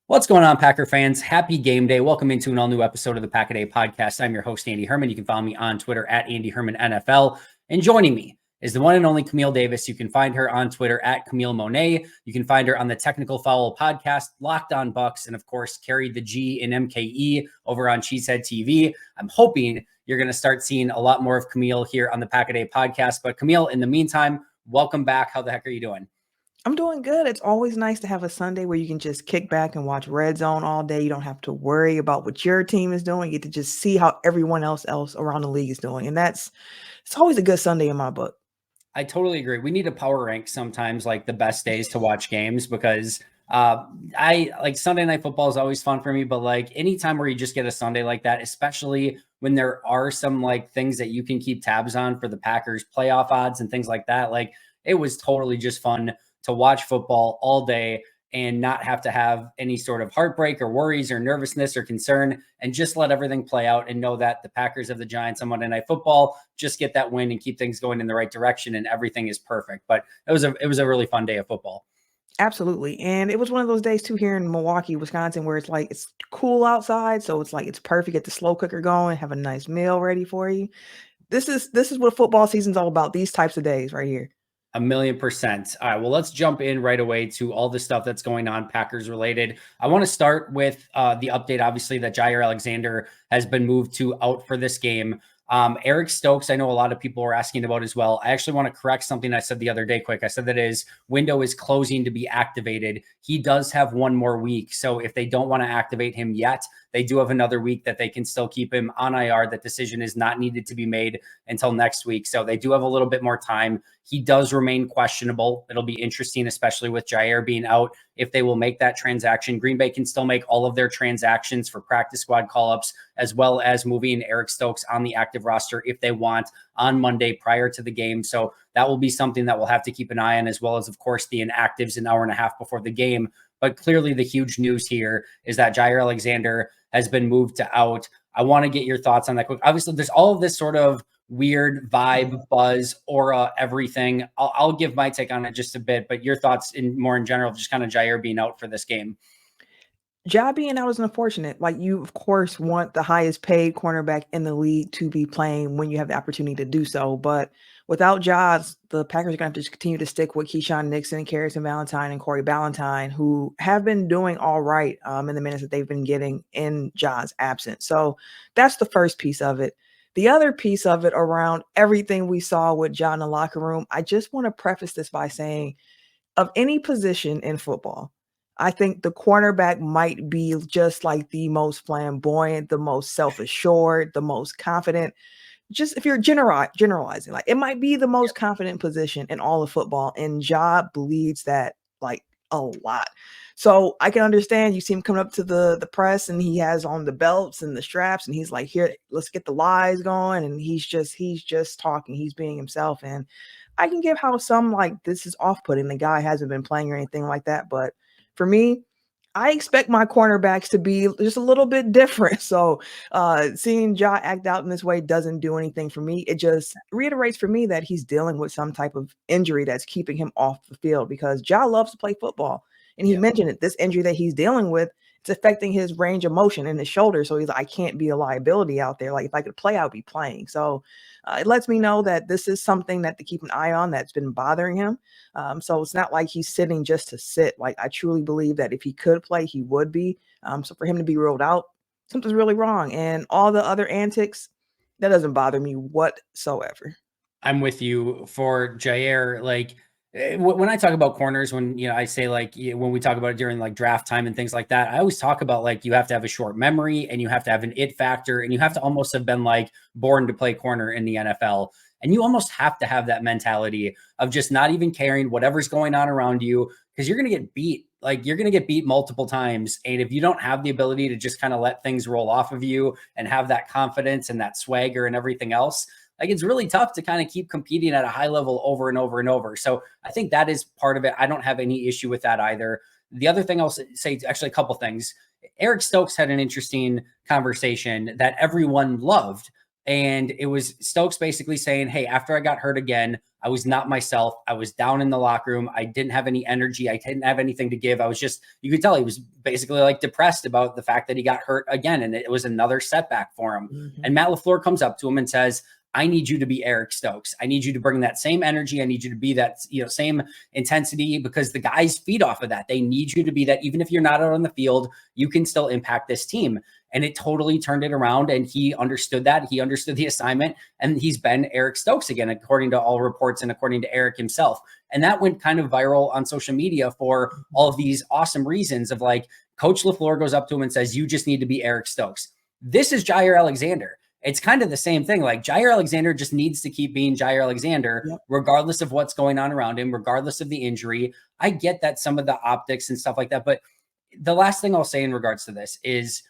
What's going on, Packer fans? Happy game day. Welcome into an all-new episode of the Pack-A-Day podcast. I'm your host, Andy Herman. You can follow me on Twitter at Andy Herman NFL. And joining me is the one and only Camille Davis. You can find her on Twitter at Camille Monet. You can find her on the Technical Foul podcast, Locked On Bucks, and of course, carry the G in MKE over on Cheesehead TV. I'm hoping you're going to start seeing a lot more of Camille here on the Pack-A-Day podcast. But Camille, in the meantime, welcome back. How the heck are you doing? I'm doing good. It's always nice to have a Sunday where you can just kick back and watch Red Zone all day. You don't have to worry about what your team is doing. You get to just see how everyone else around the league is doing. And it's always a good Sunday in my book. I totally agree. We need to power rank sometimes like the best days to watch games because I like Sunday Night Football is always fun for me, but like anytime where you just get a Sunday like that, especially when there are some like things that you can keep tabs on for the Packers playoff odds and things like that, like it was totally just fun to watch football all day and not have to have any sort of heartbreak or worries or nervousness or concern and just let everything play out and know that the Packers of the Giants on Monday Night Football just get that win and keep things going in the right direction and everything is perfect. But it was a really fun day of football. Absolutely. And it was one of those days too here in Milwaukee, Wisconsin, where it's like it's cool outside. So it's like it's perfect. Get the slow cooker going, have a nice meal ready for you. This is what football season's all about, these types of days right here. 1,000,000%. All right, well, let's jump in right away to all the stuff that's going on Packers related. I want to start with the update, obviously, that Jaire Alexander has been moved to out for this game. Eric Stokes, I know a lot of people are asking about as well. I actually want to correct something I said the other day quick. I said that his window is closing to be activated. He does have one more week. So if they don't want to activate him yet, they do have another week that they can still keep him on IR. That decision is not needed to be made until next week. So they do have a little bit more time. He does remain questionable. It'll be interesting, especially with Jaire being out, if they will make that transaction. Green Bay can still make all of their transactions for practice squad call-ups, as well as moving Eric Stokes on the active roster if they want on Monday prior to the game. So that will be something that we'll have to keep an eye on, as well as, of course, the inactives an hour and a half before the game. But clearly the huge news here is that Jaire Alexander has been moved to out. I want to get your thoughts on that quick. Obviously, there's all of this sort of weird vibe, buzz, aura, everything. I'll give my take on it just a bit, but your thoughts more in general, just kind of Jaire being out for this game. Ja being out is unfortunate. Like, you, of course, want the highest paid cornerback in the league to be playing when you have the opportunity to do so. But without Ja, the Packers are going to have to continue to stick with Keyshawn Nixon, Harrison Valentine, and Corey Ballantyne, who have been doing all right in the minutes that they've been getting in Ja's absence. So that's the first piece of it. The other piece of it around everything we saw with Ja in the locker room, I just want to preface this by saying, of any position in football, I think the cornerback might be just like the most flamboyant, the most self-assured, the most confident. Just if you're generalizing, like it might be the most confident position in all of football, and Ja bleeds that like a lot. So I can understand you see him coming up to the press and he has on the belts and the straps and he's like, here, let's get the lies going. And he's just talking, he's being himself. And I can give how some like this is off-putting. The guy hasn't been playing or anything like that. But for me, I expect my cornerbacks to be just a little bit different. So seeing Ja act out in this way doesn't do anything for me. It just reiterates for me that he's dealing with some type of injury that's keeping him off the field, because Ja loves to play football. And he mentioned it, this injury that he's dealing with, it's affecting his range of motion in his shoulder. So he's like, I can't be a liability out there. Like if I could play, I would be playing. So it lets me know that this is something that to keep an eye on that's been bothering him. So it's not like he's sitting just to sit. Like I truly believe that if he could play, he would be. So for him to be ruled out, something's really wrong. And all the other antics, that doesn't bother me whatsoever. I'm with you for Jaire. Like when I talk about corners, when I say like when we talk about it during like draft time and things like that, I always talk about like you have to have a short memory and you have to have an it factor and you have to almost have been like born to play corner in the NFL. And you almost have to have that mentality of just not even caring whatever's going on around you, because you're going to get beat. Like you're going to get beat multiple times. And if you don't have the ability to just kind of let things roll off of you and have that confidence and that swagger and everything else, like it's really tough to kind of keep competing at a high level over and over and over. So I think that is part of it. I don't have any issue with that either. The other thing I'll say, actually a couple things. Eric Stokes had an interesting conversation that everyone loved. And it was Stokes basically saying, hey, after I got hurt again, I was not myself. I was down in the locker room. I didn't have any energy. I didn't have anything to give. I was just, you could tell he was basically like depressed about the fact that he got hurt again. And it was another setback for him. Mm-hmm. And Matt LaFleur comes up to him and says, I need you to be Eric Stokes. I need you to bring that same energy. I need you to be that, same intensity, because the guys feed off of that. They need you to be that. Even if you're not out on the field, you can still impact this team. And it totally turned it around. And he understood that. He understood the assignment. And he's been Eric Stokes again, according to all reports and according to Eric himself. And that went kind of viral on social media for all of these awesome reasons of like, Coach LaFleur goes up to him and says, you just need to be Eric Stokes. This is Jaire Alexander. It's kind of the same thing. Like Jaire Alexander just needs to keep being Jaire Alexander, regardless of what's going on around him, regardless of the injury. I get that some of the optics and stuff like that. But the last thing I'll say in regards to this is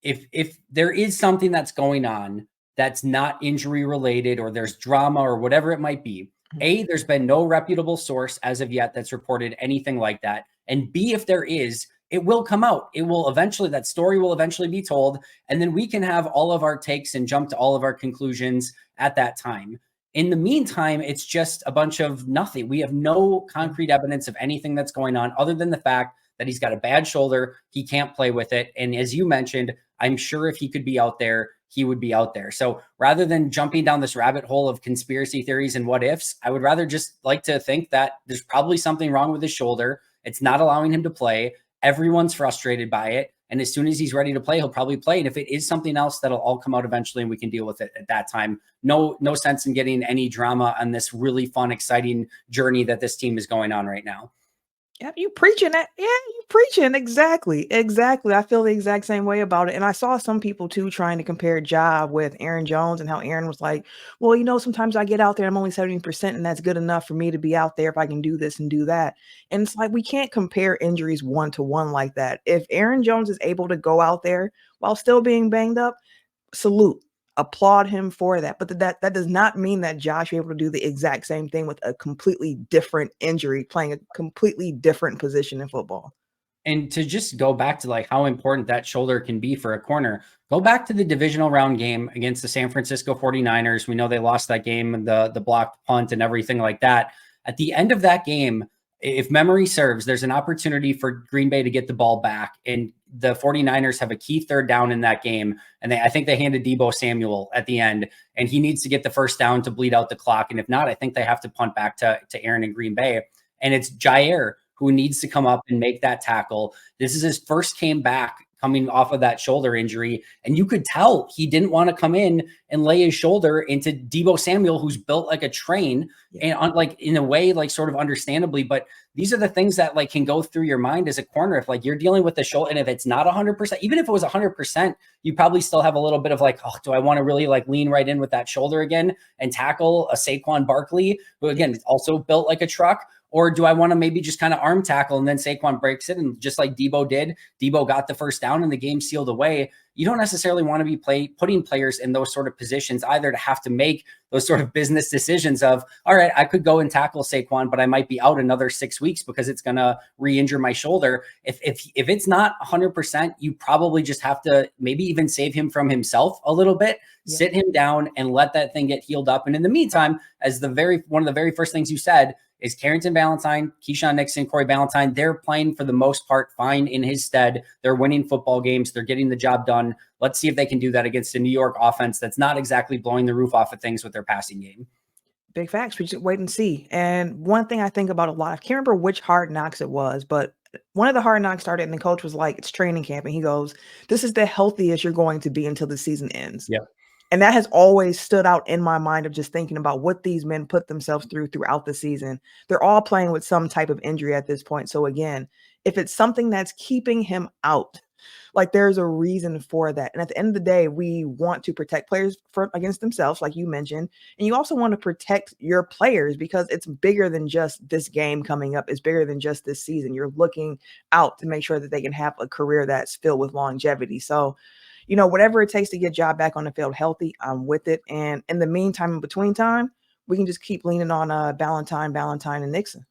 if there is something that's going on that's not injury related, or there's drama or whatever it might be, A, there's been no reputable source as of yet that's reported anything like that. And B, if there is, it will come out. It will eventually, that story will eventually be told. And then we can have all of our takes and jump to all of our conclusions at that time. In the meantime, it's just a bunch of nothing. We have no concrete evidence of anything that's going on other than the fact that he's got a bad shoulder. He can't play with it. And as you mentioned, I'm sure if he could be out there, he would be out there. So rather than jumping down this rabbit hole of conspiracy theories and what ifs, I would rather just like to think that there's probably something wrong with his shoulder. It's not allowing him to play. Everyone's frustrated by it. And as soon as he's ready to play, he'll probably play. And if it is something else, that'll all come out eventually and we can deal with it at that time. No sense in getting any drama on this really fun, exciting journey that this team is going on right now. Yeah, you preaching that. Yeah, you preaching. Exactly. I feel the exact same way about it. And I saw some people too trying to compare Ja with Aaron Jones and how Aaron was like, well, sometimes I get out there, I'm only 70%, and that's good enough for me to be out there if I can do this and do that. And it's like, we can't compare injuries one to one like that. If Aaron Jones is able to go out there while still being banged up, salute. Applaud him for that. But that does not mean that Josh is able to do the exact same thing with a completely different injury, playing a completely different position in football. And to just go back to like how important that shoulder can be for a corner, go back to the divisional round game against the San Francisco 49ers. We know they lost that game, the blocked punt and everything like that. At the end of that game, if memory serves, there's an opportunity for Green Bay to get the ball back. And the 49ers have a key third down in that game. And I think they handed Deebo Samuel at the end, and he needs to get the first down to bleed out the clock. And if not, I think they have to punt back to Aaron in Green Bay. And it's Jaire who needs to come up and make that tackle. This is his first game back coming off of that shoulder injury. And you could tell he didn't want to come in and lay his shoulder into Deebo Samuel, who's built like a train, and on, like, in a way, like sort of understandably, but these are the things that like can go through your mind as a corner. If like you're dealing with the shoulder, and if it's not 100%, even if it was 100%, you probably still have a little bit of like, oh, do I want to really like lean right in with that shoulder again and tackle a Saquon Barkley, who again is also built like a truck? Or do I want to maybe just kind of arm tackle and then Saquon breaks it? And just like Deebo did, Deebo got the first down and the game sealed away. You don't necessarily want to be putting players in those sort of positions either, to have to make those sort of business decisions of, all right, I could go and tackle Saquon, but I might be out another 6 weeks because it's going to re-injure my shoulder. If it's not 100%, you probably just have to maybe even save him from himself a little bit, sit him down and let that thing get healed up. And in the meantime, as one of the very first things you said, is Carrington Valentine, Keyshawn Nixon, Corey Ballantyne. They're playing for the most part fine in his stead. They're winning football games. They're getting the job done. Let's see if they can do that against a New York offense that's not exactly blowing the roof off of things with their passing game. Big facts. We just wait and see. And one thing I think about a lot, I can't remember which Hard Knocks it was, but one of the Hard Knocks started and the coach was like, it's training camp. And he goes, this is the healthiest you're going to be until the season ends. Yep. And that has always stood out in my mind of just thinking about what these men put themselves through throughout the season. They're all playing with some type of injury at this point. So again, if it's something that's keeping him out, like there's a reason for that. And at the end of the day, we want to protect players against themselves, like you mentioned. And you also want to protect your players because it's bigger than just this game coming up. It's bigger than just this season. You're looking out to make sure that they can have a career that's filled with longevity. So whatever it takes to get Ja back on the field healthy, I'm with it. And in the meantime, in between time, we can just keep leaning on Ballantyne, and Nixon.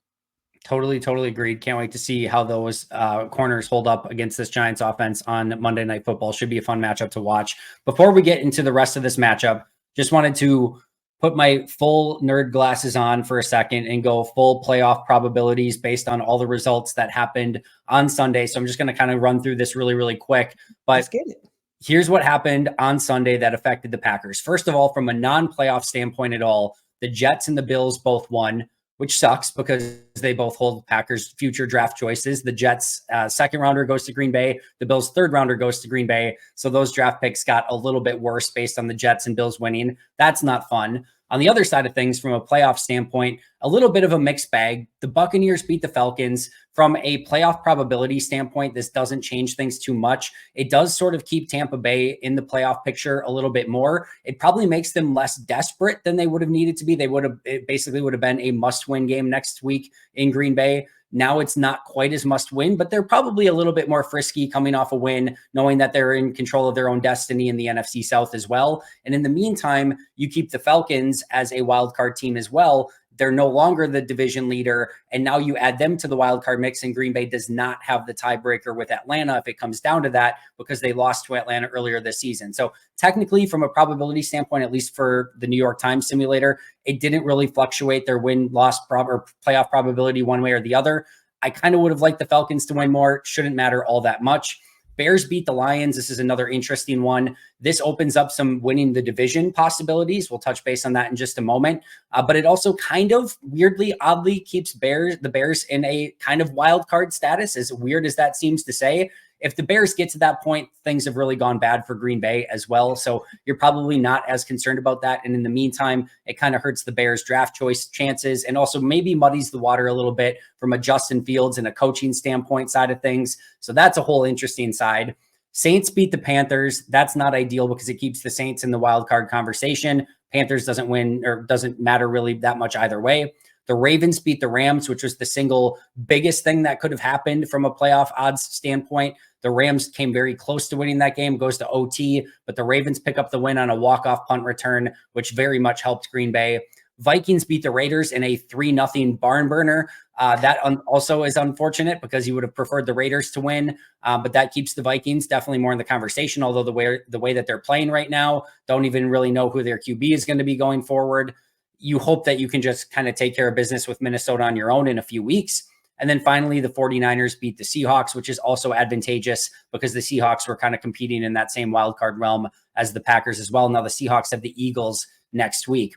Totally agreed. Can't wait to see how those corners hold up against this Giants offense on Monday Night Football. Should be a fun matchup to watch. Before we get into the rest of this matchup, just wanted to put my full nerd glasses on for a second and go full playoff probabilities based on all the results that happened on Sunday. So I'm just going to kind of run through this really, really quick. Let's But get it. here's what happened on Sunday that affected the Packers. First of all, from a non-playoff standpoint at all, the Jets and the Bills both won, which sucks because they both hold Packers' future draft choices. The Jets' second rounder goes to Green Bay. The Bills' third rounder goes to Green Bay. So those draft picks got a little bit worse based on the Jets and Bills winning. That's not fun. On the other side of things, from a playoff standpoint, a little bit of a mixed bag. The Buccaneers beat the Falcons. From a playoff probability standpoint, this doesn't change things too much. It does sort of keep Tampa Bay in the playoff picture a little bit more. It probably makes them less desperate than they would have needed to be. It basically would have been a must-win game next week in Green Bay. Now it's not quite as must win, but they're probably a little bit more frisky coming off a win, knowing that they're in control of their own destiny in the NFC South as well. And in the meantime, you keep the Falcons as a wild card team as well. They're no longer the division leader. And now you add them to the wild card mix, and Green Bay does not have the tiebreaker with Atlanta if it comes down to that, because they lost to Atlanta earlier this season. So technically, from a probability standpoint, at least for the New York Times simulator, it didn't really fluctuate their win-loss or playoff probability one way or the other. I kind of would have liked the Falcons to win more. Shouldn't matter all that much. Bears beat the Lions. This is another interesting one. This opens up some winning the division possibilities. We'll touch base on that in just a moment. But it also kind of weirdly, oddly keeps the Bears in a kind of wild card status, as weird as that seems to say. If the Bears get to that point, things have really gone bad for Green Bay as well. So you're probably not as concerned about that. And in the meantime, it kind of hurts the Bears' draft choice chances, and also maybe muddies the water a little bit from a Justin Fields and a coaching standpoint side of things. So that's a whole interesting side. Saints beat the Panthers. That's not ideal because it keeps the Saints in the wild card conversation. Panthers doesn't win or doesn't matter really that much either way. The Ravens beat the Rams, which was the single biggest thing that could have happened from a playoff odds standpoint. The Rams came very close to winning that game, goes to OT, but the Ravens pick up the win on a walk-off punt return, which very much helped Green Bay. Vikings beat the Raiders in a 3-0 barn burner. That also is unfortunate because you would have preferred the Raiders to win, but that keeps the Vikings definitely more in the conversation, although the way that they're playing right now, don't even really know who their QB is going to be going forward. You hope that you can just kind of take care of business with Minnesota on your own in a few weeks. And then finally, the 49ers beat the Seahawks, which is also advantageous because the Seahawks were kind of competing in that same wildcard realm as the Packers as well. Now the Seahawks have the Eagles next week.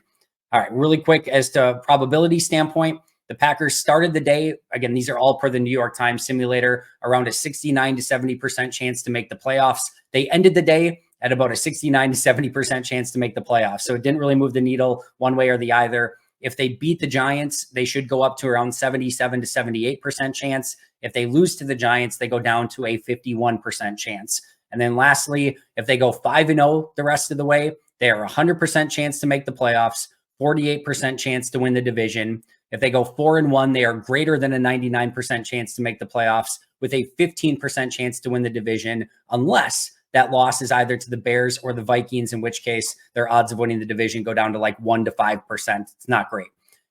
All right, really quick as to probability standpoint, the Packers started the day, again, these are all per the New York Times simulator, around a 69 to 70% chance to make the playoffs. They ended the day at about a 69 to 70% chance to make the playoffs. So it didn't really move the needle one way or the other. If they beat the Giants, they should go up to around 77 to 78% chance. If they lose to the Giants, they go down to a 51% chance. And then lastly, if they go 5-0 the rest of the way, they are 100% chance to make the playoffs, 48% chance to win the division. If they go 4-1, they are greater than a 99% chance to make the playoffs with a 15% chance to win the division, unless that loss is either to the Bears or the Vikings, in which case their odds of winning the division go down to like 1 to 5%. It's not great.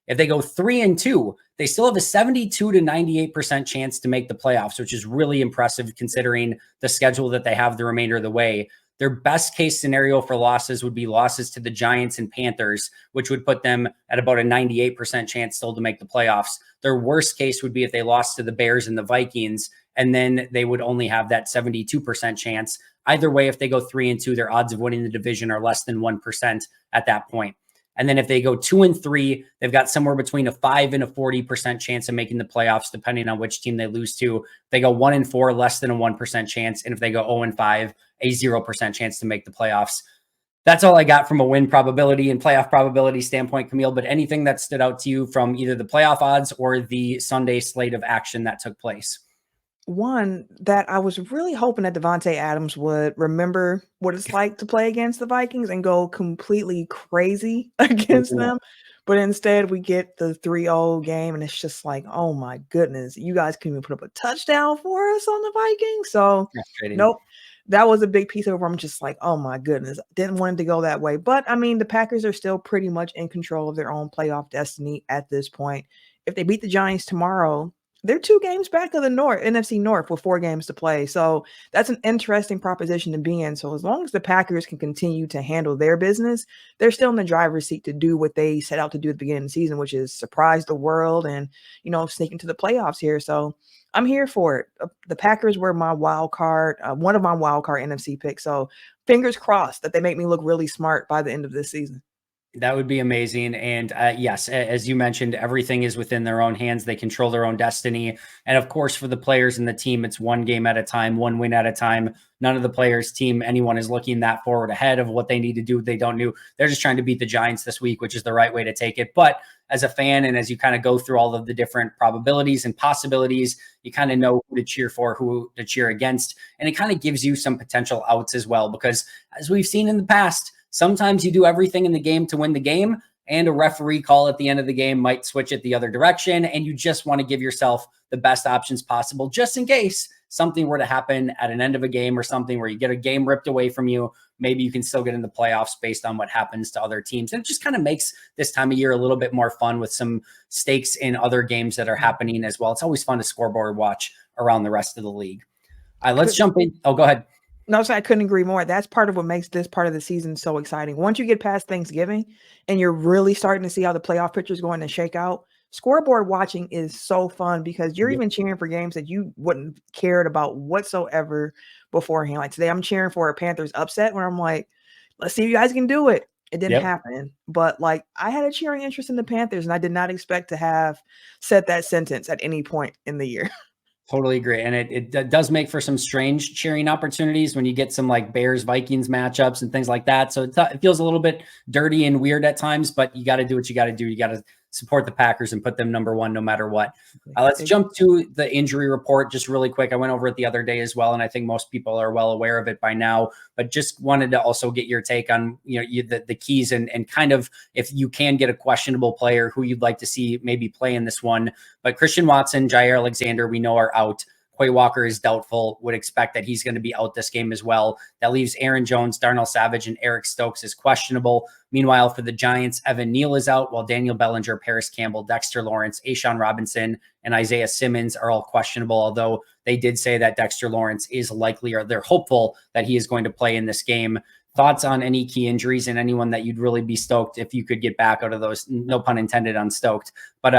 If they go 3-2, they still have a 72 to 98% chance to make the playoffs, which is really impressive considering the schedule that they have the remainder of the way. Their best case scenario for losses would be losses to the Giants and Panthers, which would put them at about a 98% chance still to make the playoffs. Their worst case would be if they lost to the Bears and the Vikings, and then they would only have that 72% chance. Either way, if they go 3-2, their odds of winning the division are less than 1% at that point. And then if they go 2-3, they've got somewhere between a 5 and a 40% chance of making the playoffs, depending on which team they lose to. If they go 1-4, less than a 1% chance. And if they go 0-5, a 0% chance to make the playoffs. That's all I got from a win probability and playoff probability standpoint, Camille. But anything that stood out to you from either the playoff odds or the Sunday slate of action that took place? One, that I was really hoping that Devontae Adams would remember what it's like to play against the Vikings and go completely crazy against them. But instead, we get the 3-0 game, and it's just like, oh my goodness, you guys couldn't even put up a touchdown for us on the Vikings. So, nope, that was a big piece of it where I'm just like, oh my goodness, didn't want it to go that way. But I mean, the Packers are still pretty much in control of their own playoff destiny at this point. If they beat the Giants tomorrow, They're 2 games back of the NFC North with 4 games to play. So that's an interesting proposition to be in. So as long as the Packers can continue to handle their business, they're still in the driver's seat to do what they set out to do at the beginning of the season, which is surprise the world and, sneak into the playoffs here. So I'm here for it. The Packers were my wild card, one of my wild card NFC picks. So fingers crossed that they make me look really smart by the end of this season. That would be amazing. And yes, as you mentioned, everything is within their own hands. They control their own destiny. And of course, for the players and the team, it's one game at a time, one win at a time. None of the players, team, anyone is looking that forward ahead of what they need to do, what they don't do. They're just trying to beat the Giants this week, which is the right way to take it. But as a fan, and as you kind of go through all of the different probabilities and possibilities, you kind of know who to cheer for, who to cheer against. And it kind of gives you some potential outs as well, because as we've seen in the past, sometimes you do everything in the game to win the game, and a referee call at the end of the game might switch it the other direction, and you just want to give yourself the best options possible just in case something were to happen at an end of a game or something where you get a game ripped away from you. Maybe you can still get in the playoffs based on what happens to other teams. And it just kind of makes this time of year a little bit more fun with some stakes in other games that are happening as well. It's always fun to scoreboard watch around the rest of the league. All right, let's jump in. Oh, go ahead. No, so I couldn't agree more. That's part of what makes this part of the season so exciting. Once you get past Thanksgiving and you're really starting to see how the playoff picture is going to shake out, scoreboard watching is so fun because you're even cheering for games that you wouldn't cared about whatsoever beforehand. Like today, I'm cheering for a Panthers upset where I'm like, let's see if you guys can do it. It didn't happen, but like I had a cheering interest in the Panthers and I did not expect to have said that sentence at any point in the year. Totally agree. And it does make for some strange cheering opportunities when you get some like Bears Vikings matchups and things like that. So it feels a little bit dirty and weird at times, but you got to do what you got to do. You got to support the Packers and put them number one no matter what. Let's jump to the injury report just really quick. I went over it the other day as well, and I think most people are well aware of it by now, but just wanted to also get your take on the keys and kind of if you can get a questionable player who you'd like to see maybe play in this one. But Christian Watson, Jair Alexander, we know are out. Quay Walker is doubtful, would expect that he's going to be out this game as well. That leaves Aaron Jones, Darnell Savage, and Eric Stokes is questionable. Meanwhile, for the Giants, Evan Neal is out, while Daniel Bellinger, Paris Campbell, Dexter Lawrence, A'Shawn Robinson, and Isaiah Simmons are all questionable, although they did say that Dexter Lawrence is likely, or they're hopeful that he is going to play in this game. Thoughts on any key injuries and anyone that you'd really be stoked if you could get back out of those, no pun intended on stoked, but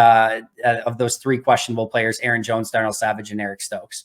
of those three questionable players, Aaron Jones, Darnell Savage, and Eric Stokes?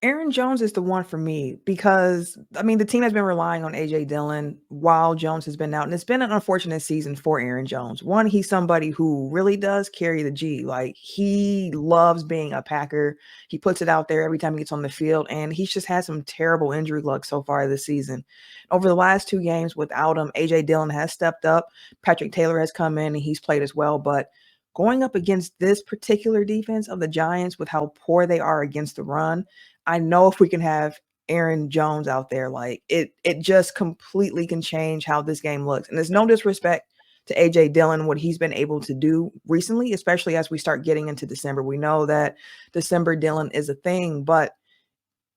Aaron Jones is the one for me because, I mean, the team has been relying on A.J. Dillon while Jones has been out, and it's been an unfortunate season for Aaron Jones. One, he's somebody who really does carry the G. Like, he loves being a Packer. He puts it out there every time he gets on the field, and he's just had some terrible injury luck so far this season. Over the last 2 games without him, A.J. Dillon has stepped up. Patrick Taylor has come in, and he's played as well, but going up against this particular defense of the Giants with how poor they are against the run, I know if we can have Aaron Jones out there, like it just completely can change how this game looks. And there's no disrespect to AJ Dillon, what he's been able to do recently, especially as we start getting into December. We know that December Dillon is a thing, but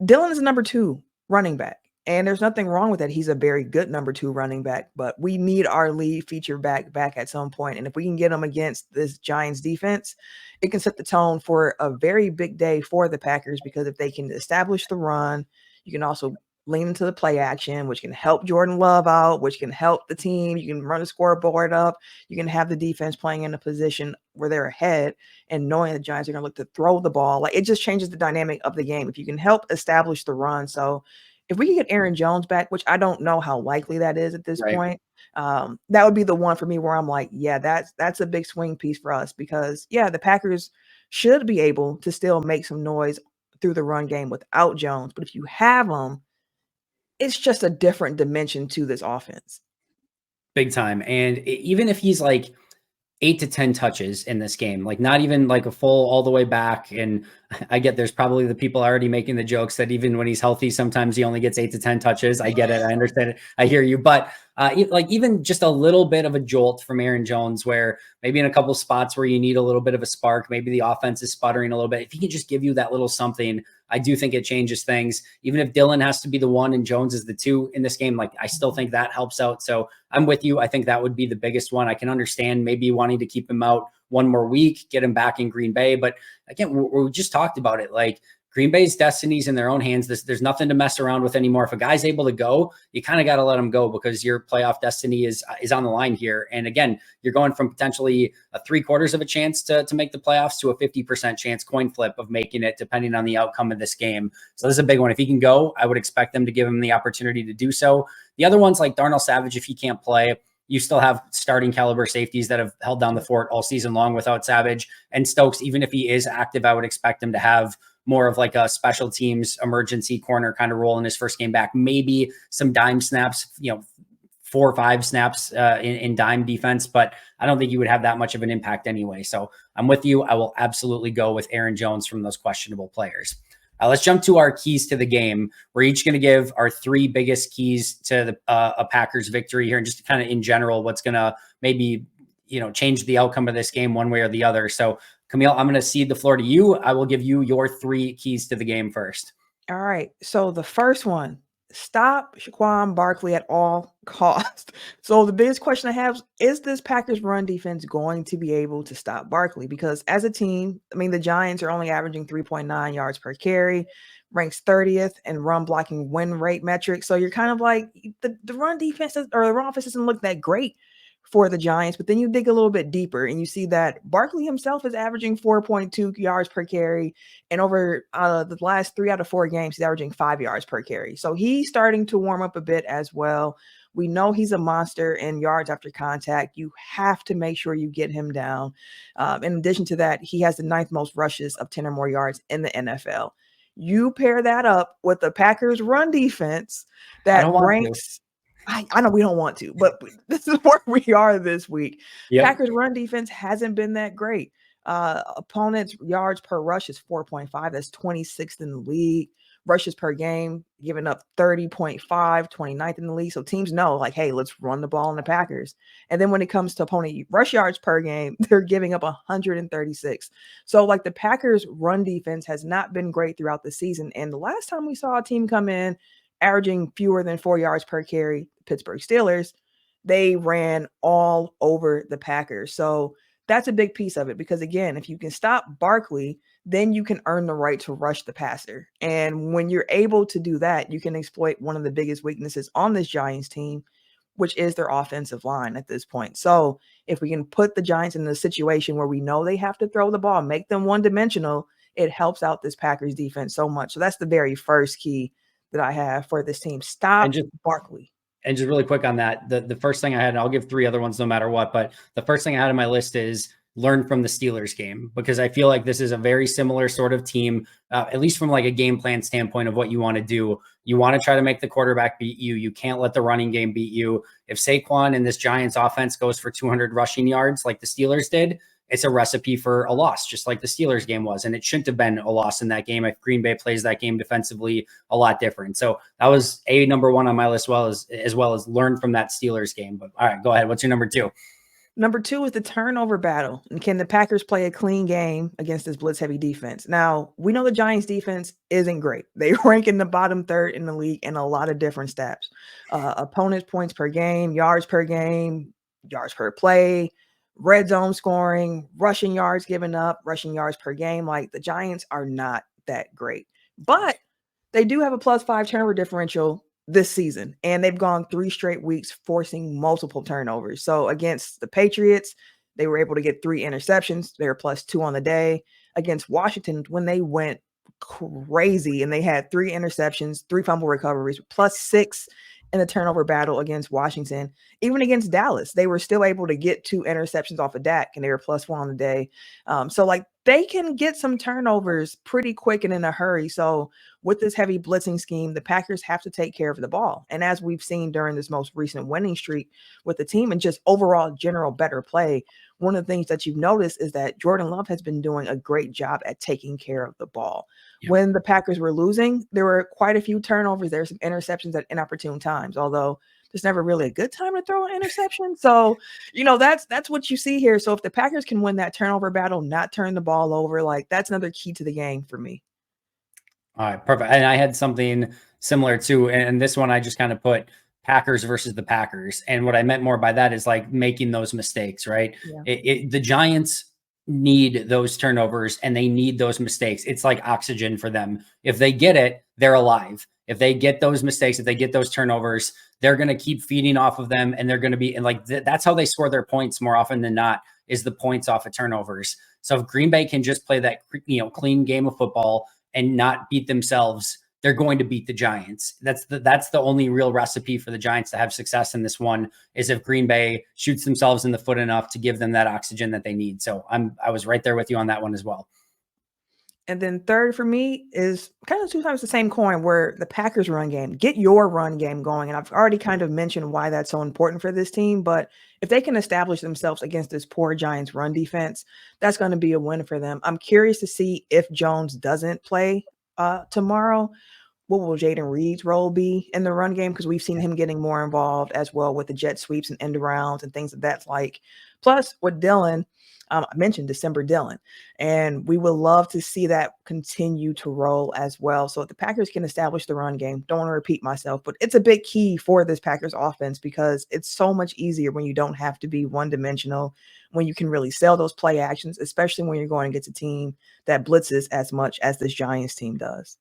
Dillon is a number 2 running back. And there's nothing wrong with that. He's a very good number 2 running back, but we need our lead feature back at some point. And if we can get him against this Giants defense, it can set the tone for a very big day for the Packers, because if they can establish the run, you can also lean into the play action, which can help Jordan Love out, which can help the team. You can run the scoreboard up. You can have the defense playing in a position where they're ahead and knowing the Giants are going to look to throw the ball. Like, it just changes the dynamic of the game if you can help establish the run. So if we can get Aaron Jones back, which I don't know how likely that is at this point, that would be the one for me where I'm like, yeah, that's a big swing piece for us, because the Packers should be able to still make some noise through the run game without Jones. But if you have him, it's just a different dimension to this offense. Big time. And even if he's like 8 to 10 touches in this game, like not even like a full all the way back. And I get there's probably the people already making the jokes that even when he's healthy, sometimes he only gets 8 to 10 touches. I get it. I understand it. I hear you. But like even just a little bit of a jolt from Aaron Jones, where maybe in a couple spots where you need a little bit of a spark, maybe the offense is sputtering a little bit. If he can just give you that little something, I do think it changes things. Even if Dillon has to be the 1 and Jones is the 2 in this game, like I still think that helps out. So I'm with you. I think that would be the biggest one. I can understand maybe wanting to keep him out one more week, get him back in Green Bay. But again, we just talked about it. Like, Green Bay's destiny's in their own hands. There's nothing to mess around with anymore. If a guy's able to go, you kind of got to let him go, because your playoff destiny is on the line here. And again, you're going from potentially a 3/4 of a chance to make the playoffs to a 50% chance, coin flip, of making it, depending on the outcome of this game. So this is a big one. If he can go, I would expect them to give him the opportunity to do so. The other ones, like Darnell Savage, if he can't play, you still have starting caliber safeties that have held down the fort all season long without Savage. And Stokes, even if he is active, I would expect him to have more of like a special teams emergency corner kind of role in his first game back. Maybe some dime snaps, 4 or 5 snaps in dime defense, but I don't think you would have that much of an impact anyway. So I'm with you. I will absolutely go with Aaron Jones from those questionable players. Let's jump to our keys to the game. We're each going to give our 3 biggest keys to a Packers victory here, and just kind of in general, what's going to maybe change the outcome of this game one way or the other. So Camille, I'm going to cede the floor to you. I will give you your 3 keys to the game first. All right. So the first one, stop Saquon Barkley at all costs. So the biggest question I have is this Packers run defense going to be able to stop Barkley? Because as a team, I mean, the Giants are only averaging 3.9 yards per carry, ranks 30th in run blocking win rate metric. So you're kind of like, the run defense or the run offense doesn't look that great for the Giants, but then you dig a little bit deeper and you see that Barkley himself is averaging 4.2 yards per carry, and over the last 3 out of 4 games, he's averaging 5 yards per carry. So he's starting to warm up a bit as well. We know he's a monster in yards after contact. You have to make sure you get him down. In addition to that, he has the 9th most rushes of 10 or more yards in the NFL. You pair that up with the Packers run defense that ranks... I know we don't want to, but this is where we are this week. Yep. Packers run defense hasn't been that great. Opponents' yards per rush is 4.5. That's 26th in the league. Rushes per game, giving up 30.5, 29th in the league. So teams know, like, hey, let's run the ball on the Packers. And then when it comes to opponent rush yards per game, they're giving up 136. So, like, the Packers run defense has not been great throughout the season. And the last time we saw a team come in averaging fewer than 4 yards per carry, Pittsburgh Steelers, they ran all over the Packers. So that's a big piece of it, because again, if you can stop Barkley, then you can earn the right to rush the passer. And when you're able to do that, you can exploit one of the biggest weaknesses on this Giants team, which is their offensive line at this point. So if we can put the Giants in a situation where we know they have to throw the ball, make them one-dimensional, it helps out this Packers defense so much. So that's the very first key that I have for this team. Stop Barkley. And just really quick on that, the first thing I had, and I'll give 3 other ones no matter what, but the first thing I had on my list is learn from the Steelers game, because I feel like this is a very similar sort of team, at least from like a game plan standpoint of what you want to do. You want to try to make the quarterback beat you. You can't let the running game beat you. If Saquon and this Giants offense goes for 200 rushing yards like the Steelers did, it's a recipe for a loss, just like the Steelers game was. And it shouldn't have been a loss in that game if Green Bay plays that game defensively a lot different. So that was number 1 on my list, as well as learn from that Steelers game. But all right, go ahead. What's your number 2? Number 2 is the turnover battle. And can the Packers play a clean game against this blitz-heavy defense? Now, we know the Giants' defense isn't great. They rank in the bottom 3rd in the league in a lot of different stats. Opponents' points per game, yards per play, red zone scoring, rushing yards given up, rushing yards per game. Like, the Giants are not that great. But they do have a +5 turnover differential this season, and they've gone 3 straight weeks forcing multiple turnovers. So against the Patriots, they were able to get 3 interceptions. They were +2 on the day. Against Washington, when they went crazy and they had 3 interceptions, 3 fumble recoveries, +6 in the turnover battle against Washington. Even against Dallas, they were still able to get 2 interceptions off of Dak, and they were +1 on the day. So like, they can get some turnovers pretty quick and in a hurry. So with this heavy blitzing scheme, the Packers have to take care of the ball. And as we've seen during this most recent winning streak with the team and just overall general better play, one of the things that you've noticed is that Jordan Love has been doing a great job at taking care of the ball. Yep. When the Packers were losing, there were quite a few turnovers. There were some interceptions at inopportune times, although there's never really a good time to throw an interception. So, that's what you see here. So if the Packers can win that turnover battle, not turn the ball over, like, that's another key to the game for me. All right, perfect. And I had something similar too. And this one, I just kind of put Packers versus the Packers. And what I meant more by that is like making those mistakes, right? Yeah. The Giants need those turnovers and they need those mistakes. It's like oxygen for them. If they get it, they're alive. If they get those mistakes, if they get those turnovers, they're going to keep feeding off of them, and they're going to be, and like that's how they score their points more often than not, is the points off of turnovers. So if Green Bay can just play that, clean game of football and not beat themselves, they're going to beat the Giants. That's the only real recipe for the Giants to have success in this one, is if Green Bay shoots themselves in the foot enough to give them that oxygen that they need. So I was right there with you on that one as well. And then third for me is kind of two times the same coin, where the Packers run game, get your run game going. And I've already kind of mentioned why that's so important for this team. But if they can establish themselves against this poor Giants run defense, that's going to be a win for them. I'm curious to see if Jones doesn't play tomorrow, what will Jaden Reed's role be in the run game? Because we've seen him getting more involved as well with the jet sweeps and end arounds and things of that like. Plus, with Dylan, I mentioned December Dylan, and we would love to see that continue to roll as well. So if the Packers can establish the run game, don't want to repeat myself, but it's a big key for this Packers offense, because it's so much easier when you don't have to be one-dimensional, when you can really sell those play actions, especially when you're going against a team that blitzes as much as this Giants team does.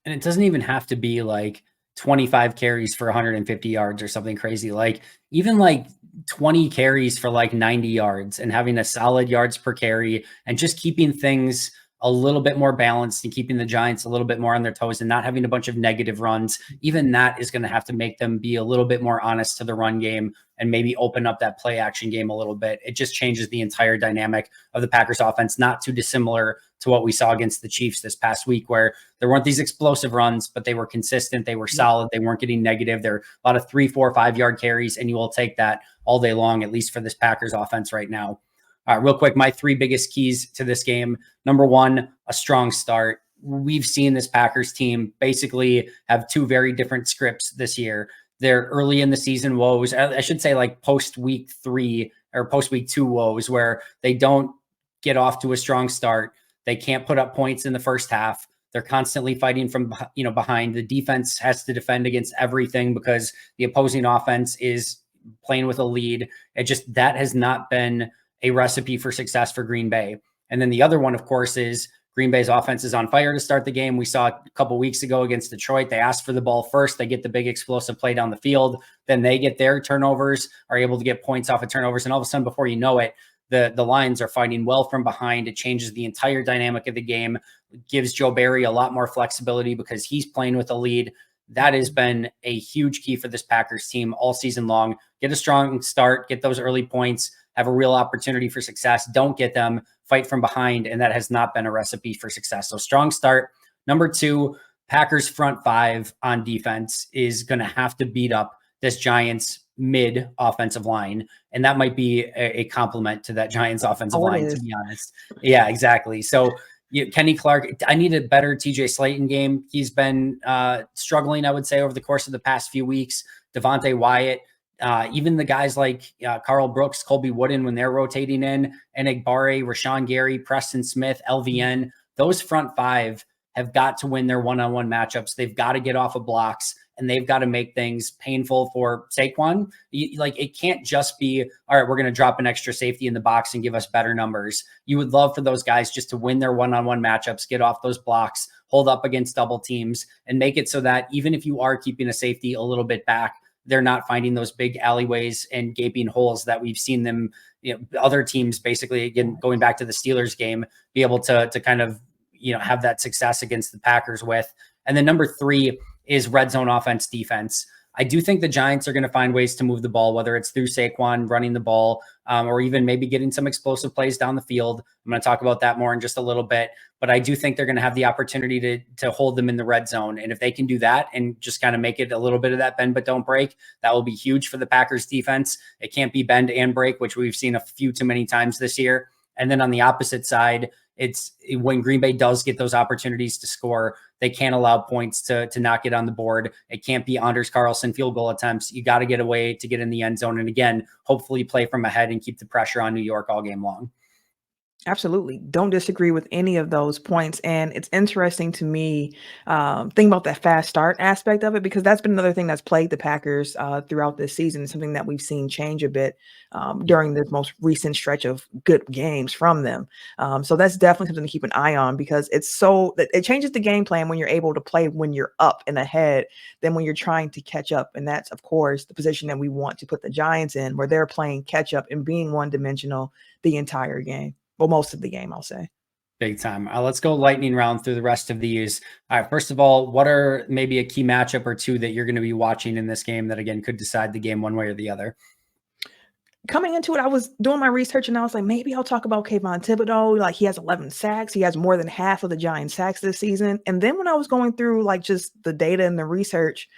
And it doesn't even have to be like 25 carries for 150 yards or something crazy. Like even like 20 carries for like 90 yards and having a solid yards per carry and just keeping things a little bit more balanced and keeping the Giants a little bit more on their toes and not having a bunch of negative runs. Even that is going to have to make them be a little bit more honest to the run game and maybe open up that play action game a little bit. It just changes the entire dynamic of the Packers offense, not too dissimilar to what we saw against the Chiefs this past week, where there weren't these explosive runs, but they were consistent. They were solid. They weren't getting negative. There are a lot of 3, 4, 5 yard carries, and you will take that all day long, at least for this Packers offense right now. Real quick, my 3 biggest keys to this game. Number 1, a strong start. We've seen this Packers team basically have 2 very different scripts this year. They're early in the season woes. I should say like post week 3 or post week 2 woes, where they don't get off to a strong start. They can't put up points in the first half. They're constantly fighting from behind. The defense has to defend against everything because the opposing offense is playing with a lead. That has not been a recipe for success for Green Bay. And then the other one, of course, is Green Bay's offense is on fire to start the game. We saw a couple weeks ago against Detroit. They asked for the ball first. They get the big explosive play down the field. Then they get their turnovers, are able to get points off of turnovers. And all of a sudden, before you know it, the Lions are fighting well from behind. It changes the entire dynamic of the game, gives Joe Barry a lot more flexibility because he's playing with a lead. That has been a huge key for this Packers team all season long. Get a strong start, get those early points, have a real opportunity for success. Don't get them, fight from behind, and that has not been a recipe for success. So strong start. Number 2, Packers front 5 on defense is going to have to beat up this Giants mid offensive line. And that might be a compliment to that Giants offensive line, to be honest. Yeah, exactly. So Kenny Clark, I need a better TJ Slayton game. He's been struggling, I would say, over the course of the past few weeks. Devontae Wyatt, even the guys like Carl Brooks, Colby Wooden, when they're rotating in, Enagbare, Rashawn Gary, Preston Smith, LVN, those front 5 have got to win their one-on-one matchups. They've got to get off of blocks, and they've got to make things painful for Saquon. It can't just be, all right, we're going to drop an extra safety in the box and give us better numbers. You would love for those guys just to win their one-on-one matchups, get off those blocks, hold up against double teams, and make it so that even if you are keeping a safety a little bit back, they're not finding those big alleyways and gaping holes that we've seen them, other teams basically, again, going back to the Steelers game, be able to kind of, have that success against the Packers with. And then number 3 is red zone offense defense. I do think the Giants are going to find ways to move the ball, whether it's through Saquon running the ball, or even maybe getting some explosive plays down the field. I'm going to talk about that more in just a little bit, but I do think they're going to have the opportunity to hold them in the red zone. And if they can do that and just kind of make it a little bit of that bend but don't break, that will be huge for the Packers defense. It can't be bend and break, which we've seen a few too many times this year. And then on the opposite side, it's when Green Bay does get those opportunities to score, they can't allow points to not get on the board. It can't be Anders Carlson field goal attempts. You got to get away to get in the end zone. And again, hopefully play from ahead and keep the pressure on New York all game long. Absolutely. Don't disagree with any of those points. And it's interesting to me, think about that fast start aspect of it, because that's been another thing that's plagued the Packers throughout this season, something that we've seen change a bit during this most recent stretch of good games from them. So that's definitely something to keep an eye on, because it changes the game plan when you're able to play when you're up and ahead than when you're trying to catch up. And that's, of course, the position that we want to put the Giants in, where they're playing catch up and being one dimensional the entire game. Well, most of the game, I'll say. Big time. Let's go lightning round through the rest of these. All right. First of all, what are maybe a key matchup or two that you're going to be watching in this game that, again, could decide the game one way or the other? Coming into it, I was doing my research and I was like, maybe I'll talk about Kayvon Thibodeau. Like, he has 11 sacks. He has more than half of the Giants sacks this season. And then when I was going through like just the data and the research,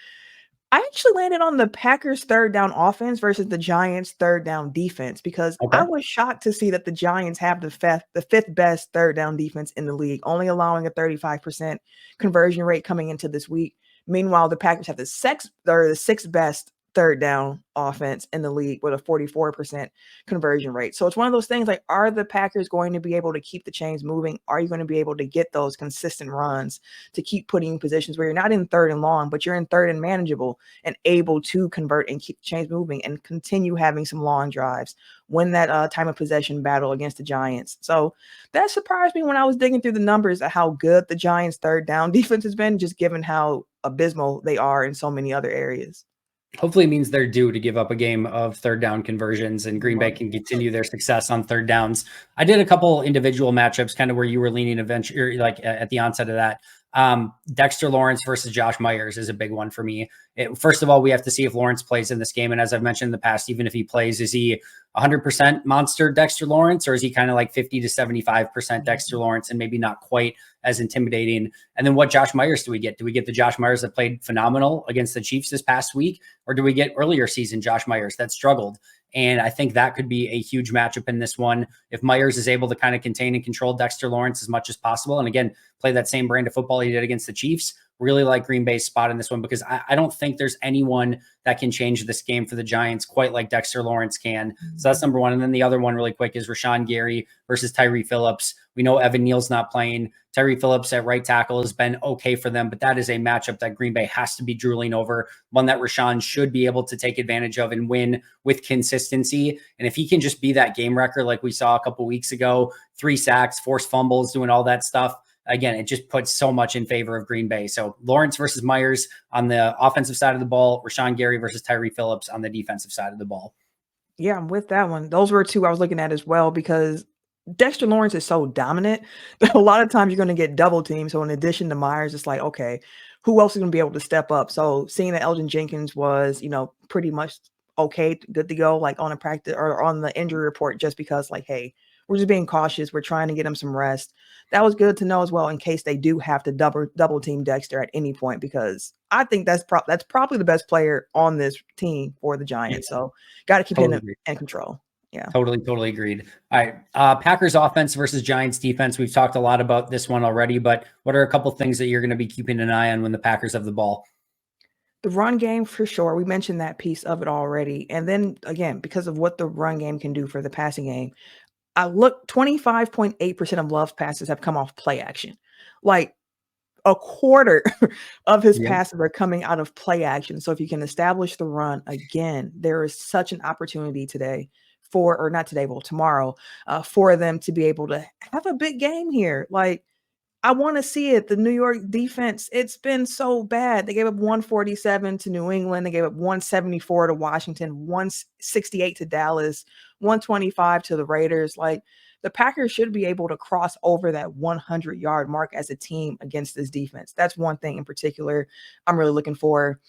I actually landed on the Packers' third down offense versus the Giants' third down defense, because I Okay. was shocked to see that the Giants have the fifth best third down defense in the league, only allowing a 35% conversion rate coming into this week. Meanwhile, the Packers have the sixth best third down offense in the league with a 44% conversion rate. So it's one of those things like, are the Packers going to be able to keep the chains moving? Are you going to be able to get those consistent runs to keep putting you in positions where you're not in third and long, but you're in third and manageable and able to convert and keep the chains moving and continue having some long drives, win that time of possession battle against the Giants? So that surprised me when I was digging through the numbers of how good the Giants' third down defense has been, just given how abysmal they are in so many other areas. Hopefully it means they're due to give up a game of third down conversions and Green Bay can continue their success on third downs. I did a couple individual matchups, kind of where you were leaning eventually, like at the onset of that. Dexter Lawrence versus Josh Myers is a big one for me. First of all, we have to see if Lawrence plays in this game. And as I've mentioned in the past, even if he plays, is he 100% monster Dexter Lawrence, or is he kind of like 50 to 75% Dexter Lawrence and maybe not quite as intimidating? And then what Josh Myers do we get? Do we get the Josh Myers that played phenomenal against the Chiefs this past week? Or do we get earlier season Josh Myers that struggled? And I think that could be a huge matchup in this one. If Myers is able to kind of contain and control Dexter Lawrence as much as possible, and again, play that same brand of football he did against the Chiefs, really like Green Bay's spot in this one, because I don't think there's anyone that can change this game for the Giants quite like Dexter Lawrence can. So that's number one. And then the other one really quick is Rashawn Gary versus Tyree Phillips. We know Evan Neal's not playing. Tyree Phillips at right tackle has been okay for them, but that is a matchup that Green Bay has to be drooling over, one that Rashawn should be able to take advantage of and win with consistency. And if he can just be that game wrecker like we saw a couple weeks ago, 3 sacks, forced fumbles, doing all that stuff, again, it just puts so much in favor of Green Bay. So Lawrence versus Myers on the offensive side of the ball, Rashawn Gary versus Tyree Phillips on the defensive side of the ball. Yeah, I'm with that one. Those were two I was looking at as well, because Dexter Lawrence is so dominant that a lot of times you're going to get double teamed. So in addition to Myers, it's like, okay, who else is going to be able to step up? So seeing that Elgin Jenkins was, pretty much okay, good to go, like on a practice or on the injury report, just because like, hey, we're just being cautious. We're trying to get him some rest. That was good to know as well, in case they do have to double team Dexter at any point, because I think that's probably the best player on this team for the Yeah, Giants. So got to keep him totally. in control. Yeah. Totally agreed. All right. Packers offense versus Giants defense. We've talked a lot about this one already, but what are a couple things that you're going to be keeping an eye on when the Packers have the ball? The run game, for sure. We mentioned that piece of it already. And then again, because of what the run game can do for the passing game, I look 25.8% of Love's passes have come off play action. Like a quarter of his Yeah. passes are coming out of play action. So if you can establish the run again, there is such an opportunity today or not today, well, tomorrow, for them to be able to have a big game here. Like, I want to see it. The New York defense, it's been so bad. They gave up 147 to New England. They gave up 174 to Washington, 168 to Dallas, 125 to the Raiders. Like, the Packers should be able to cross over that 100-yard mark as a team against this defense. That's one thing in particular I'm really looking for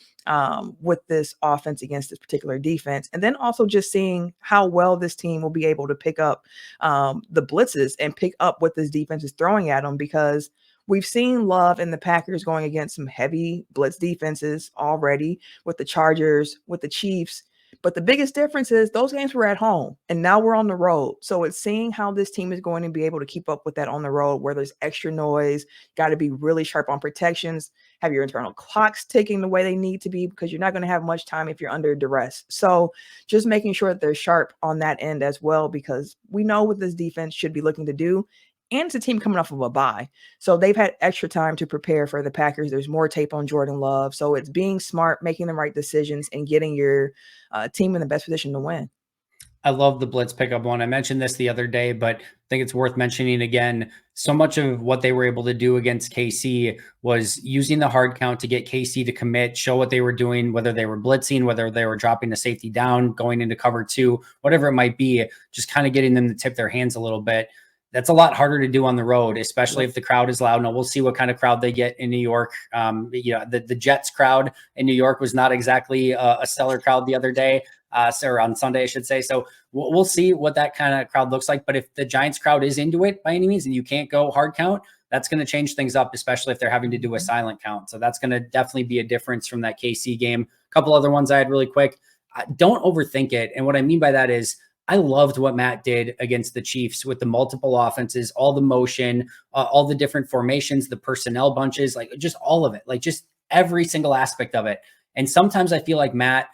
with this offense against this particular defense. And then also just seeing how well this team will be able to pick up the blitzes and pick up what this defense is throwing at them, because we've seen Love and the Packers going against some heavy blitz defenses already, with the Chargers, with the Chiefs. But the biggest difference is those games were at home and now we're on the road. So it's seeing how this team is going to be able to keep up with that on the road where there's extra noise, got to be really sharp on protections, have your internal clocks ticking the way they need to be because you're not going to have much time if you're under duress. So just making sure that they're sharp on that end as well, because we know what this defense should be looking to do. And it's a team coming off of a bye. So they've had extra time to prepare for the Packers. There's more tape on Jordan Love. So it's being smart, making the right decisions, and getting your team in the best position to win. I love the blitz pickup one. I mentioned this the other day, but I think it's worth mentioning again. So much of what they were able to do against KC was using the hard count to get KC to commit, show what they were doing, whether they were blitzing, whether they were dropping a safety down, going into cover two, whatever it might be, just kind of getting them to tip their hands a little bit. That's a lot harder to do on the road, especially if the crowd is loud. Now we'll see what kind of crowd they get in New York. The Jets crowd in New York was not exactly a stellar crowd the other day. Or on Sunday, I should say. So we'll see what that kind of crowd looks like. But if the Giants crowd is into it by any means, and you can't go hard count, that's going to change things up, especially if they're having to do a silent count. So that's going to definitely be a difference from that KC game. A couple other ones I had really quick. Don't overthink it. And what I mean by that is I loved what Matt did against the Chiefs with the multiple offenses, all the motion, all the different formations, the personnel bunches, like just all of it, like just every single aspect of it. And sometimes I feel like Matt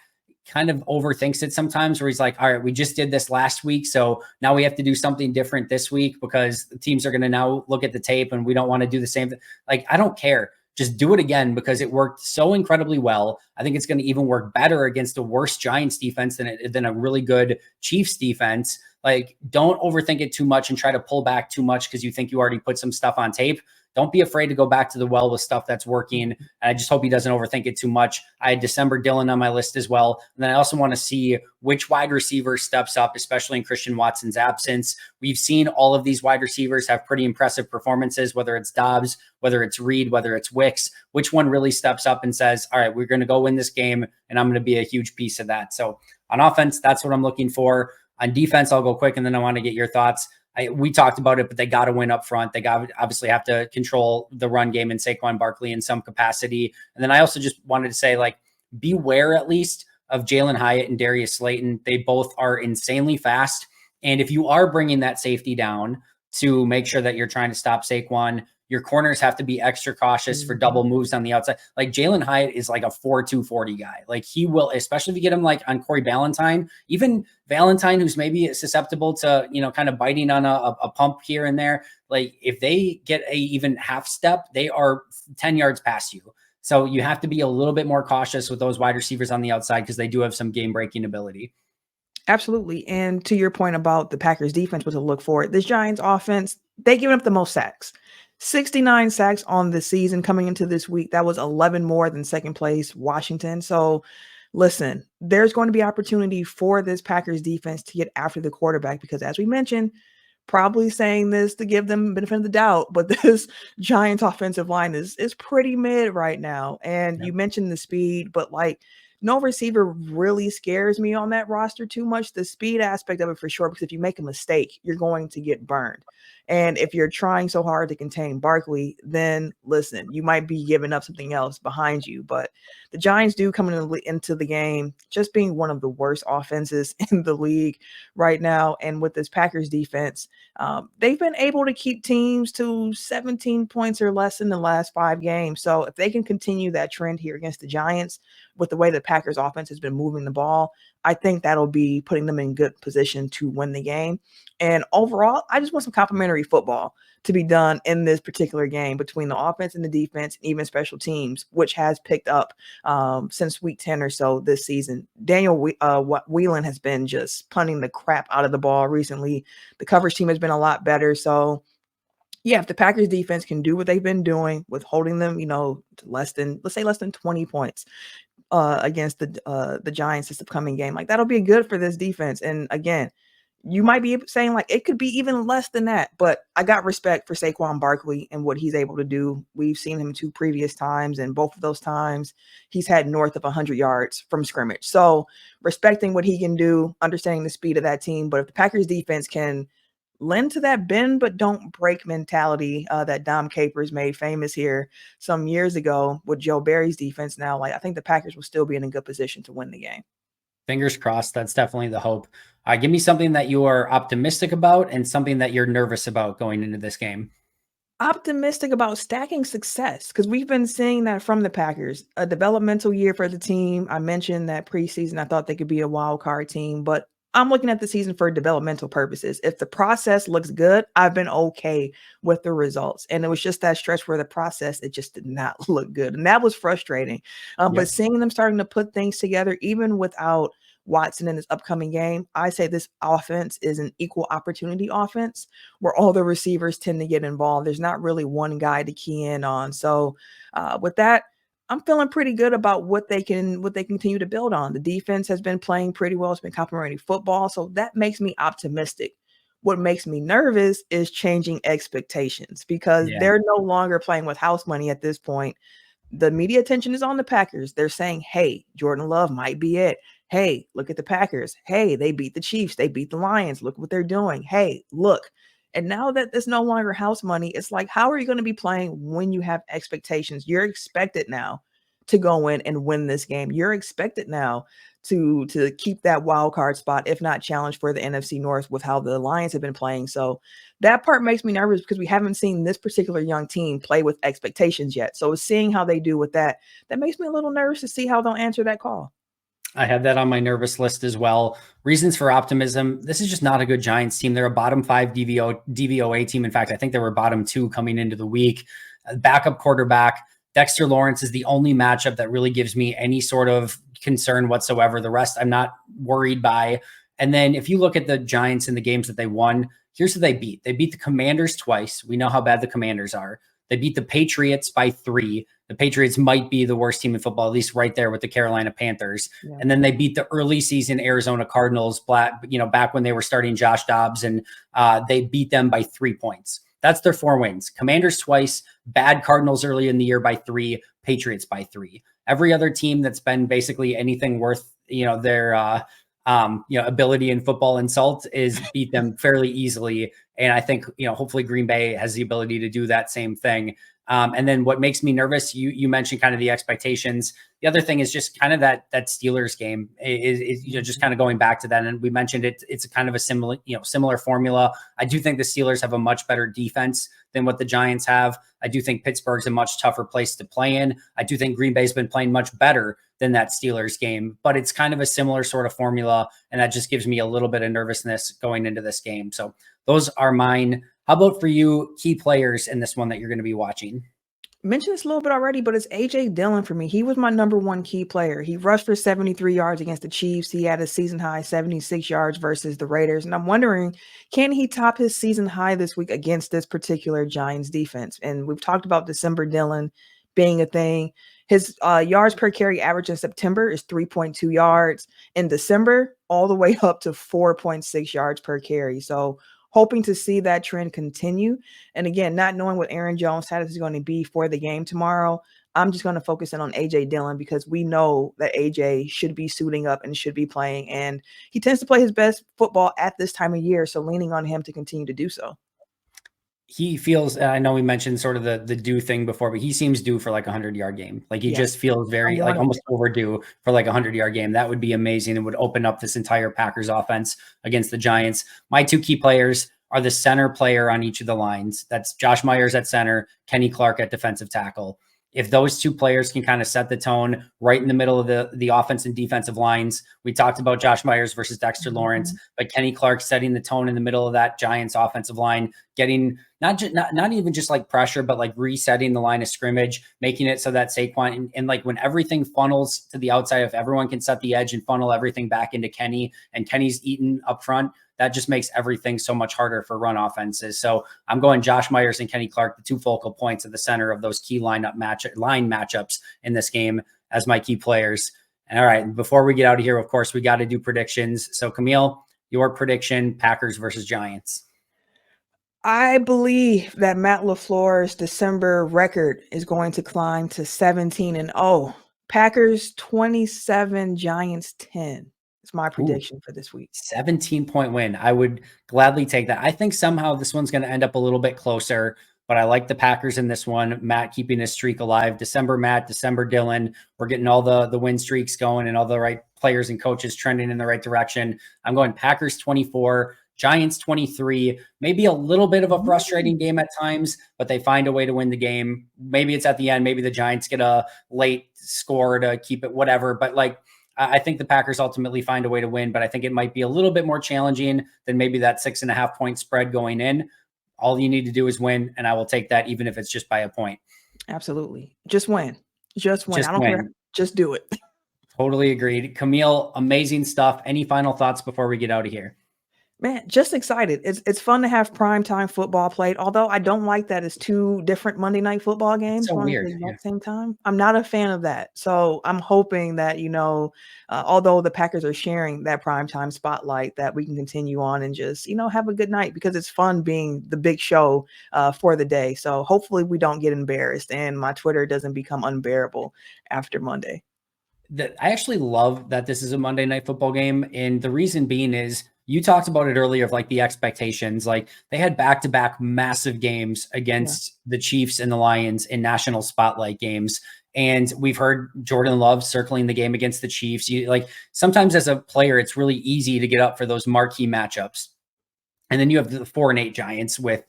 kind of overthinks it sometimes, where he's like, all right, we just did this last week, so now we have to do something different this week because the teams are going to now look at the tape and we don't want to do the same thing. Like, I don't care. Just do it again because it worked so incredibly well. I think it's going to even work better against a worse Giants defense than a really good Chiefs defense. Like, don't overthink it too much and try to pull back too much because you think you already put some stuff on tape. Don't be afraid to go back to the well with stuff that's working. And I just hope he doesn't overthink it too much. I had December Dillon on my list as well. And then I also want to see which wide receiver steps up, especially in Christian Watson's absence. We've seen all of these wide receivers have pretty impressive performances, whether it's Dobbs, whether it's Reed, whether it's Wicks. Which one really steps up and says, all right, we're going to go win this game, and I'm going to be a huge piece of that. So on offense, that's what I'm looking for. On defense, I'll go quick, and then I want to get your thoughts. We talked about it, but they got to win up front. They obviously have to control the run game and Saquon Barkley in some capacity. And then I also just wanted to say, like, beware at least of Jalen Hyatt and Darius Slayton. They both are insanely fast. And if you are bringing that safety down to make sure that you're trying to stop Saquon, your corners have to be extra cautious for double moves on the outside. Like, Jalen Hyatt is like a 4.2 40 guy. Like, he will, especially if you get him like on Corey Valentine, even Valentine, who's maybe susceptible to, kind of biting on a pump here and there. Like, if they get a even half step, they are 10 yards past you. So you have to be a little bit more cautious with those wide receivers on the outside because they do have some game breaking ability. Absolutely. And to your point about the Packers defense, what to look for, this Giants offense, they given up the most sacks. 69 sacks on the season coming into this week. That was 11 more than second place Washington. So listen, there's going to be opportunity for this Packers defense to get after the quarterback because, as we mentioned, probably saying this to give them benefit of the doubt, but this Giants offensive line is pretty mid right now. And you mentioned the speed, but like, no receiver really scares me on that roster too much. The speed aspect of it for sure, because if you make a mistake, you're going to get burned. And if you're trying so hard to contain Barkley, then listen, you might be giving up something else behind you. But the Giants do come into the game just being one of the worst offenses in the league right now. And with this Packers defense, they've been able to keep teams to 17 points or less in the last 5 games. So if they can continue that trend here against the Giants with the way the Packers offense has been moving the ball, I think that'll be putting them in good position to win the game. And overall, I just want some complimentary football to be done in this particular game between the offense and the defense, and even special teams, which has picked up since week 10 or so this season. Daniel Whelan has been just punting the crap out of the ball recently. The coverage team has been a lot better. So yeah, if the Packers defense can do what they've been doing with holding them, to less than 20 points against the Giants this upcoming game, like, that'll be good for this defense. And again, you might be saying like it could be even less than that, but I got respect for Saquon Barkley and what he's able to do. We've seen him 2 previous times, and both of those times he's had north of 100 yards from scrimmage. So respecting what he can do, understanding the speed of that team. But if the Packers defense can lend to that bend but don't break mentality that Dom Capers made famous here some years ago with Joe Barry's defense now, like, I think the Packers will still be in a good position to win the game. Fingers crossed. That's definitely the hope. Give me something that you are optimistic about and something that you're nervous about going into this game. Optimistic about stacking success because we've been seeing that from the Packers. A developmental year for the team. I mentioned that preseason, I thought they could be a wild card team, but I'm looking at the season for developmental purposes. If the process looks good, I've been okay with the results. And it was just that stretch where the process, it just did not look good. And that was frustrating. But Yep. seeing them starting to put things together, even without Watson in this upcoming game, I say this offense is an equal opportunity offense where all the receivers tend to get involved. There's not really one guy to key in on. So with that, I'm feeling pretty good about what they continue to build on. The defense has been playing pretty well. It's been complementary football. So that makes me optimistic. What makes me nervous is changing expectations because Yeah. they're no longer playing with house money at this point. The media attention is on the Packers. They're saying, hey, Jordan Love might be it. Hey, look at the Packers. Hey, they beat the Chiefs. They beat the Lions. Look what they're doing. Hey, look. And now that it's no longer house money, it's like, how are you going to be playing when you have expectations? You're expected now to go in and win this game. You're expected now to keep that wild card spot, if not challenge for the NFC North with how the Lions have been playing. So that part makes me nervous because we haven't seen this particular young team play with expectations yet. So seeing how they do with that, that makes me a little nervous to see how they'll answer that call. I have that on my nervous list as well. Reasons for optimism. This is just not a good Giants team. They're a bottom 5 DVOA team. In fact, I think they were bottom 2 coming into the week. Backup quarterback Dexter Lawrence is the only matchup that really gives me any sort of concern whatsoever. The rest I'm not worried by. And then if you look at the Giants in the games that they won, here's who they beat. They beat the Commanders twice. We know how bad the Commanders are. They beat the Patriots by 3. The Patriots might be the worst team in football, at least right there with the Carolina Panthers. Yeah. And then they beat the early season Arizona Cardinals, back when they were starting Josh Dobbs, and they beat them by 3 points. That's their 4 wins. Commanders twice, bad Cardinals early in the year by 3, Patriots by 3. Every other team that's been basically anything worth, their ability in football insult is beat them fairly easily. And I think, hopefully Green Bay has the ability to do that same thing. And then what makes me nervous, you mentioned kind of the expectations. The other thing is just kind of that Steelers game is just kind of going back to that. And we mentioned it. It's a kind of a similar formula. I do think the Steelers have a much better defense than what the Giants have. I do think Pittsburgh's a much tougher place to play in. I do think Green Bay's been playing much better than that Steelers game, but it's kind of a similar sort of formula. And that just gives me a little bit of nervousness going into this game. So those are mine. How about for you, key players in this one that you're going to be watching? Mentioned this a little bit already, but it's A.J. Dillon for me. He was my number one key player. He rushed for 73 yards against the Chiefs. He had a season high 76 yards versus the Raiders. And I'm wondering, can he top his season high this week against this particular Giants defense? And we've talked about December Dillon being a thing. His yards per carry average in September is 3.2 yards. In December, all the way up to 4.6 yards per carry. So hoping to see that trend continue. And again, not knowing what Aaron Jones' status is going to be for the game tomorrow, I'm just going to focus in on A.J. Dillon because we know that A.J. should be suiting up and should be playing. And he tends to play his best football at this time of year. So leaning on him to continue to do so. He feels, I know we mentioned sort of the due thing before, but he seems due for like a 100-yard game. Like he just feels very like almost overdue for like a 100-yard game. That would be amazing. It would open up this entire Packers offense against the Giants. My 2 key players are the center player on each of the lines. That's Josh Myers at center, Kenny Clark at defensive tackle. If those 2 players can kind of set the tone right in the middle of the offense and defensive lines, we talked about Josh Myers versus Dexter Lawrence, but Kenny Clark setting the tone in the middle of that Giants offensive line, getting not even just like pressure, but like resetting the line of scrimmage, making it so that Saquon and like when everything funnels to the outside, if everyone can set the edge and funnel everything back into Kenny and Kenny's eaten up front, that just makes everything so much harder for run offenses. So I'm going Josh Myers and Kenny Clark, the 2 focal points at the center of those key line matchups in this game as my key players. And all right, before we get out of here, of course, we got to do predictions. So Camille, your prediction, Packers versus Giants. I believe that Matt LaFleur's December record is going to climb to 17-0. Packers 27, Giants 10. It's my prediction for this week. 17-point win. I would gladly take that. I think somehow this one's going to end up a little bit closer, but I like the Packers in this one. Matt keeping his streak alive. December Matt, December Dylan. We're getting all the win streaks going and all the right players and coaches trending in the right direction. I'm going Packers 24, Giants 23, maybe a little bit of a frustrating game at times, but they find a way to win the game. Maybe it's at the end. Maybe the Giants get a late score to keep it, whatever. But like, I think the Packers ultimately find a way to win, but I think it might be a little bit more challenging than maybe that 6.5 point spread going in. All you need to do is win, and I will take that, even if it's just by a point. Absolutely. Just win. Just win. Just I don't win. care. Just do it. Totally agreed. Camille, amazing stuff. Any final thoughts before we get out of here? Man, just excited. It's fun to have primetime football played, although I don't like that it's 2 different Monday night football games so going at weird. the exact same time. I'm not a fan of that. So I'm hoping that, although the Packers are sharing that primetime spotlight, that we can continue on and just, have a good night, because it's fun being the big show for the day. So hopefully we don't get embarrassed and my Twitter doesn't become unbearable after Monday. I actually love that this is a Monday night football game. And the reason being is, you talked about it earlier of like the expectations. Like, they had back-to-back massive games against the Chiefs and the Lions in national spotlight games. And we've heard Jordan Love circling the game against the Chiefs. Sometimes as a player, it's really easy to get up for those marquee matchups. And then you have the 4-8 Giants with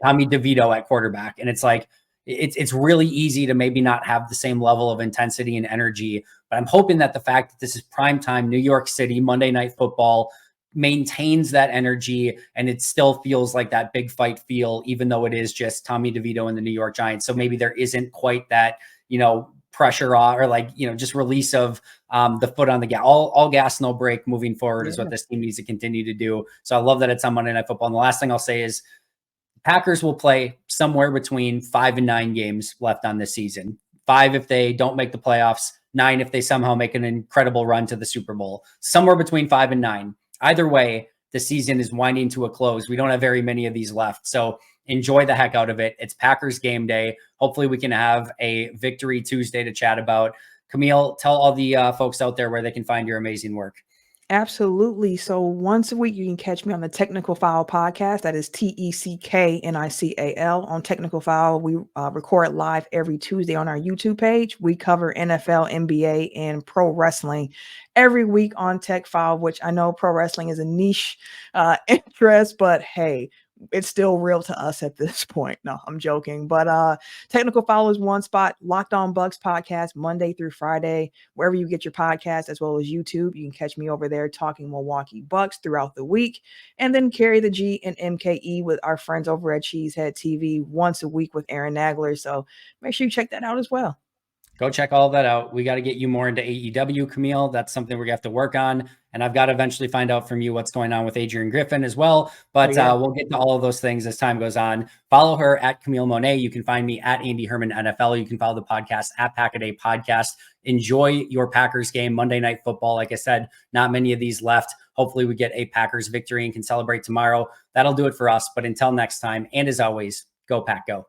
Tommy DeVito at quarterback. And it's like, it's really easy to maybe not have the same level of intensity and energy. But I'm hoping that the fact that this is primetime New York City Monday Night Football maintains that energy, and it still feels like that big fight feel, even though it is just Tommy DeVito and the New York Giants. So maybe there isn't quite that, pressure or just release of the foot on the gas, all gas, no brake moving forward is what this team needs to continue to do. So I love that it's on Monday Night Football. And the last thing I'll say is, Packers will play somewhere between 5 and 9 games left on this season. 5 if they don't make the playoffs, 9 if they somehow make an incredible run to the Super Bowl. Somewhere between 5 and 9. Either way, the season is winding to a close. We don't have very many of these left. So enjoy the heck out of it. It's Packers game day. Hopefully we can have a Victory Tuesday to chat about. Camille, tell all the folks out there where they can find your amazing work. Absolutely. So once a week, you can catch me on the Technical File podcast. That is TECKNICAL on Technical File. We record live every Tuesday on our YouTube page. We cover NFL, NBA, and pro wrestling every week on Tech File, which I know pro wrestling is a niche interest, but hey, it's still real to us at this point. No, I'm joking. But Technical File is one spot. Locked On Bucks podcast, Monday through Friday, wherever you get your podcast, as well as YouTube. You can catch me over there talking Milwaukee Bucks throughout the week. And then Carry the G and MKE with our friends over at Cheesehead TV once a week with Aaron Nagler. So make sure you check that out as well. Go check all that out. We got to get you more into AEW, Camille. That's something we're going to have to work on. And I've got to eventually find out from you what's going on with Adrian Griffin as well. But we'll get to all of those things as time goes on. Follow her at Camille Monet. You can find me at Andy Herman NFL. You can follow the podcast at Pack-A-Day Podcast. Enjoy your Packers game, Monday Night Football. Like I said, not many of these left. Hopefully we get a Packers victory and can celebrate tomorrow. That'll do it for us. But until next time, and as always, go Pack, go.